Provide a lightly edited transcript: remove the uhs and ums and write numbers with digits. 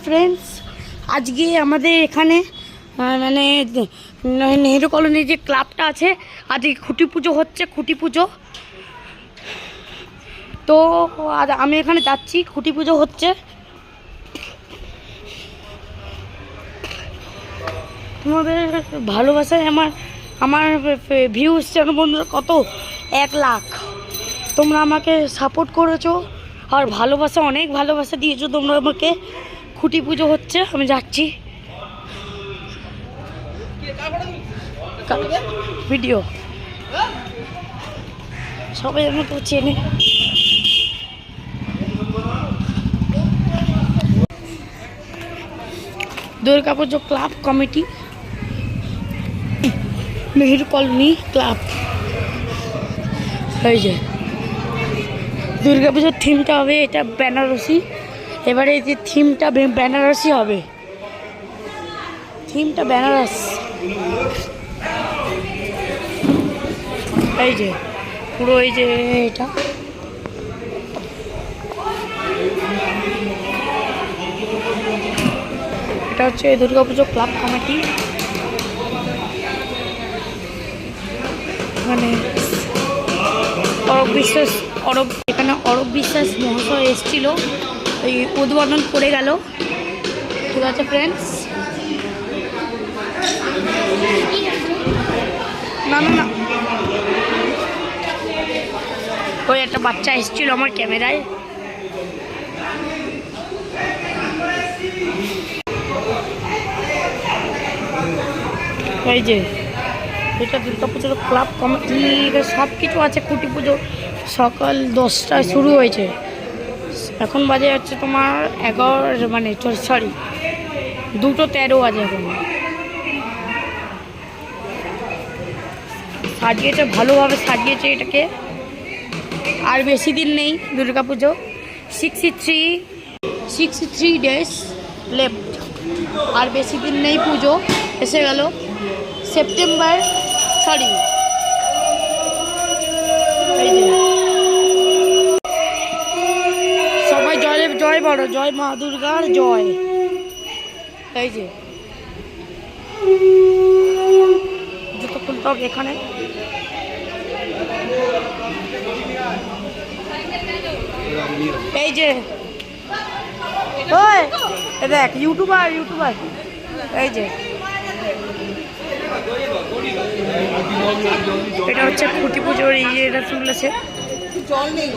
Friends, আজকে আমাদের এখানে মানে নেহেরু কলোনির যে ক্লাবটা আছে, আজকে খুঁটি পুজো হচ্ছে। খুঁটি পুজো তো আর আমি এখানে যাচ্ছি, খুঁটি পুজো হচ্ছে। তোমাদের ভালোবাসায় আমার ভিউজ চ্যানেল বন্ধুরা কত 1 লাখ। তোমরা আমাকে সাপোর্ট করেছো আর ভালোবাসা, অনেক ভালোবাসা দিয়েছো তোমরা আমাকে। খুঁটি পুজো হচ্ছে, আমি যাচ্ছি। ভিডিও সবাই আমাকে চেনে। দুর্গা পুজো club committee, Nehru colony club. এই যে দুর্গা পুজোর থিমটা হবে এটা বেনারসি। এবারে এই যে থিমটা বেনারসি হবে, থিমটা বেনারস। এই যে পুরো এই যে এটা হচ্ছে দুর্গা পুজো ক্লাব কমিটি। মানে এখানে অরব বিশ্বাস মহাশয় এসেছিল, এই উদ্বোধন করে গেল। ঠিক আছে ফ্রেন্ডস, না না না ওই একটা বাচ্চা এসেছিল আমার ক্যামেরায়। এই যে এটা দুর্গা পুজোর ক্লাব কমিটি, সব কিছু আছে। খুঁটি পুজো সকাল 10টায় শুরু হয়েছে, এখন বাজে হচ্ছে তোমার 11 মানে 2:13 বাজে এখন। সাজিয়েছে ভালোভাবে, সাজিয়েছে এটাকে। আর বেশি দিন নেই দুর্গা পুজো, 63 ডেজ লেফট। আর বেশি দিন নেই, পুজো এসে গেল। সেপ্টেম্বর, সরি এই যে সবাই জয় বড়, জয় মা দুর্গার জয়। এই যে জুতো খুলতে হবে এখানে। এই যে ওই দেখ ইউটিউবার, এই যে এটা হচ্ছে খুঁটি পুজোর। এই যে এটা তুলেছে, জল নেই।